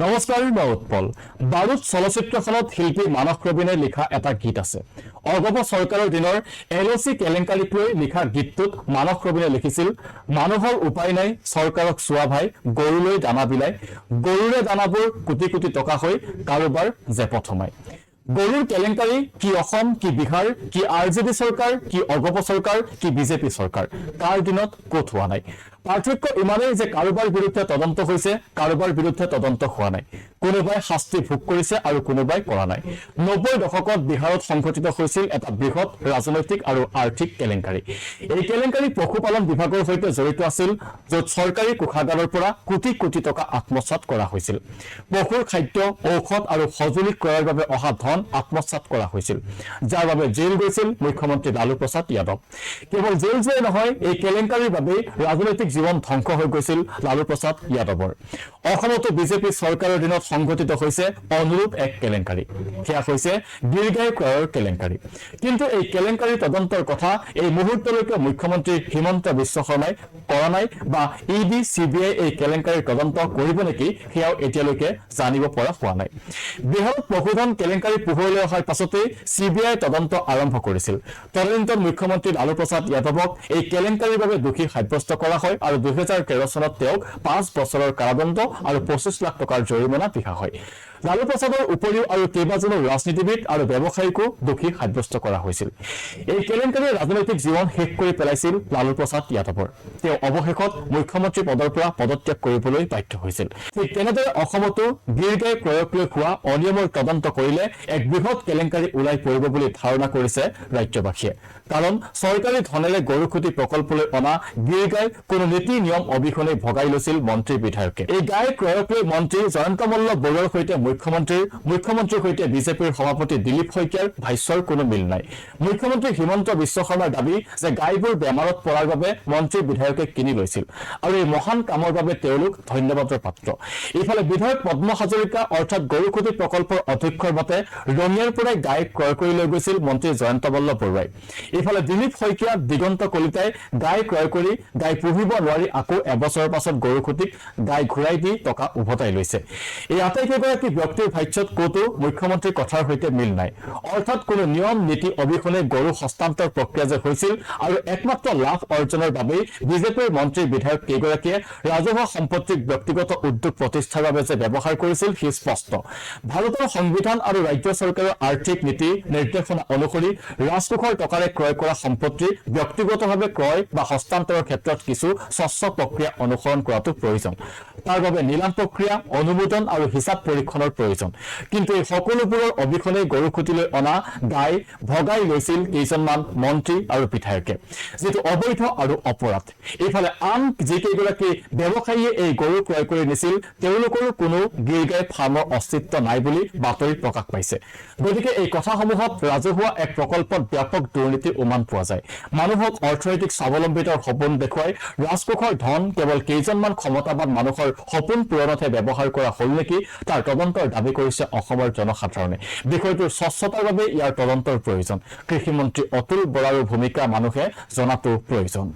নমস্কাৰ, মই উৎপল। বাৰুদ চলচ্চিত্ৰখনত শিল্পী মানস ৰবীনে লিখা এটা গীত আছে। অগপ চৰকাৰৰ দিনৰ LOC কেলেংকাৰীক লৈ লিখা গীতটোত মানস ৰবীনে লিখিছিল, মানুহৰ উপায় নাই চৰকাৰক চোৱা ভাই, গৰুলৈ দানা বিলাই, গৰুৰে দানাবোৰ কোটি কোটি টকা হৈ কাৰোবাৰ জেপত সোমায়। গৰুৰ কেলেংকাৰী, কি অসম, কি বিহাৰ, কি RJD চৰকাৰ, কি অগপ চৰকাৰ, কি BJP চৰকাৰ, কাৰ দিনত ক'ত হোৱা নাই। পাৰ্থক্য ইমানেই যে কাৰোবাৰ বিৰুদ্ধে তদন্ত হৈছে, কাৰোবাৰ বিৰুদ্ধে তদন্ত হোৱা নাই। কোনোবাই শাস্তি ভোগ কৰিছে আৰু কোনোবাই কৰা নাই। 90ৰ দশকত বিহাৰত সংঘটিত হৈছিল এটা বৃহৎ ৰাজনৈতিক আৰু আৰ্থিক কেলেংকাৰী। এই কেলেংকাৰী পশুপালন বিভাগৰ সৈতে জড়িত আছিল, য'ত চৰকাৰী কোষাগাৰৰ পৰা কোটি কোটি টকা আত্মসাৎ কৰা হৈছিল। পশুৰ খাদ্য, ঔষধ আৰু সঁজুলি ক্ৰয়ৰ বাবে অহা ধন আত্মসাৎ কৰা হৈছিল, যাৰ বাবে জেল গৈছিল মুখ্যমন্ত্ৰী লালু প্ৰসাদ যাদৱ। কেৱল জেল যোৱাই নহয়, এই কেলেংকাৰীৰ বাবেই ৰাজনৈতিক জীৱন ধ্বংস হৈ গৈছিল লালু প্ৰসাদ যাদৱৰ। অসমতো BJP চৰকাৰৰ দিনত সংঘটিত হৈছে অনুৰূপ এক কেলেংকাৰী। সেয়া হৈছে গিৰগাই ক্ৰয়ৰ কেলেংকাৰী। কিন্তু এই কেলেংকাৰীৰ তদন্তৰ কথা এই মুহূৰ্তলৈকে মুখ্যমন্ত্ৰী হিমন্ত বিশ্ব শৰ্মাই কৰা নাই, বা ED CBI এই কেলেংকাৰীৰ তদন্ত কৰিব নেকি, সেয়াও এতিয়ালৈকে জানিব পৰা হোৱা নাই। বিহাৰত পশুধন কেলেংকাৰী পোহৰলৈ অহাৰ পাছতেই CBI তদন্ত আৰম্ভ কৰিছিল। তদন্তত মুখ্যমন্ত্ৰী লালু প্ৰসাদ যাদৱক এই কেলেংকাৰীৰ বাবে দোষী সাব্যস্ত কৰা হয় আৰু 2013 চনত তেওঁক 5 বছৰৰ কাৰাদণ্ড আৰু 25 লাখ টকাৰ জৰিমনা বিহা হয়। লালু প্ৰসাদৰ উপৰিও আৰু কেইবাজনো ৰাজনীতিবিদ আৰু ব্যৱসায়ীকো দোষী সাব্যস্ত কৰা হৈছিল। এই কেলেংকাৰীয়ে ৰাজনৈতিক জীৱন শেষ কৰি পেলাইছিল লালু প্ৰসাদ যাদৱৰ। তেওঁ অৱশেষত মুখ্যমন্ত্ৰী পদৰ পৰা পদত্যাগ কৰিবলৈ বাধ্য হৈছিল। ঠিক তেনেদৰে অসমতো গিৰগাই ক্ৰয়ক লৈ হোৱা অনিয়মৰ তদন্ত কৰিলে এক বৃহৎ কেলেংকাৰী ওলাই পৰিব বুলি ধাৰণা কৰিছে ৰাজ্যবাসীয়ে। কাৰণ চৰকাৰী ধনেৰে গৰুখুটি প্ৰকল্পলৈ অনা গিৰগাই কোনো নীতি নিয়ম অবিহনে ভগাই লৈছিল মন্ত্ৰী বিধায়কে। এই গাই ক্ৰয়ক লৈ মন্ত্ৰী জয়ন্ত মল্ল বৰুৱাৰ সৈতে মুখ্যমন্ত্ৰীৰ সৈতে BJPৰ সভাপতি দিলীপ শইকীয়াৰ ভাষ্যৰ কোনো মিল নাই। মুখ্যমন্ত্ৰী হিমন্ত বিশ্ব শৰ্মাৰ দাবী যে গাইবোৰ বেমাৰত পৰাৰ বাবে মন্ত্ৰী বিধায়কে কিনি লৈছিল আৰু এই মহান কামৰ বাবে তেওঁলোক ধন্যবাদৰ পাত্ৰ। ইফালে বিধায়ক পদ্ম হাজৰিকা অৰ্থাৎ গৰুখুটি প্ৰকল্পৰ অধ্যক্ষৰ মতে ৰঙিয়াৰ পৰাই গাই ক্ৰয় কৰি লৈ গৈছিল মন্ত্ৰী জয়ন্ত মল্ল বৰুৱাই। ইফালে দিলীপ শইকীয়া, দিগন্ত কলিতাই গাই ক্ৰয় কৰি গাই পুহিব নোৱাৰি আকৌ এবছৰৰ পাছত গৰুখুটিক গাই ঘূৰাই দি টকা উভতাই লৈছে। এই আটাইকেইগৰাকী ব্যক্তিৰ ভাষ্যত ক'তো মুখ্যমন্ত্ৰীৰ কথাৰ সৈতে মিল নাই। অৰ্থাৎ কোনো নিয়ম নীতি অবিহনে গৰু হস্তান্তৰ প্ৰক্ৰিয়া যে হৈছিল আৰু একমাত্ৰ লাভ অৰ্জনৰ বাবেই BJPৰ মন্ত্ৰী বিধায়ক কেইগৰাকীয়ে ৰাজহুৱা সম্পত্তিক ব্যক্তিগত উদ্যোগ প্ৰতিষ্ঠাৰ বাবে যে ব্যৱহাৰ কৰিছিল সি স্পষ্ট। ভাৰতৰ সংবিধান আৰু ৰাজ্য চৰকাৰৰ আৰ্থিক নীতি নিৰ্দেশনা অনুসৰি ৰাজকোষৰ টকাৰে ক্ৰয় কৰা সম্পত্তি ব্যক্তিগতভাৱে ক্ৰয় বা হস্তান্তৰৰ ক্ষেত্ৰত কিছু স্বচ্ছ প্ৰক্ৰিয়া অনুসৰণ কৰাটো প্ৰয়োজন। তাৰ বাবে নিলাম প্ৰক্ৰিয়া, অনুমোদন আৰু হিচাপ পৰীক্ষণৰ প্ৰয়োজন। কিন্তু এই সকলোবোৰৰ অবিহনে গৰুখুটিলৈ অনা গাই ভগাই লৈছিল কেইজনমান মন্ত্ৰী আৰু বিধায়কে, যিটো অবৈধ আৰু অপৰাধ। এইফালে আন যিকেইগৰাকী ব্যৱসায়ীয়ে এই গৰু ক্ৰয় কৰি নিছিল তেওঁলোকৰো কোনো গিৰগাই ফাৰ্মৰ অস্তিত্ব নাই বুলি বাতৰিত প্ৰকাশ পাইছে। গতিকে এই কথাসমূহত ৰাজহুৱা এক প্ৰকল্পত ব্যাপক দুৰ্নীতিৰ উমান পোৱা যায়। মানুহক অৰ্থনৈতিক স্বাৱলম্বিতাৰ সপোন দেখুৱাই ৰাজকোষৰ ধন কেৱল কেইজনমান ক্ষমতাবান মানুহৰ সপোন পূৰণতহে ব্যৱহাৰ কৰা হ'ল নেকি, তাৰ তদন্তৰ দাবী কৰিছে অসমৰ জনসাধাৰণে। বিষয়টোৰ স্বচ্ছতাৰ বাবে ইয়াৰ তদন্তৰ প্ৰয়োজন। কৃষিমন্ত্ৰী অতুল বৰাৰো ভূমিকা মানুহে জনাটো প্ৰয়োজন।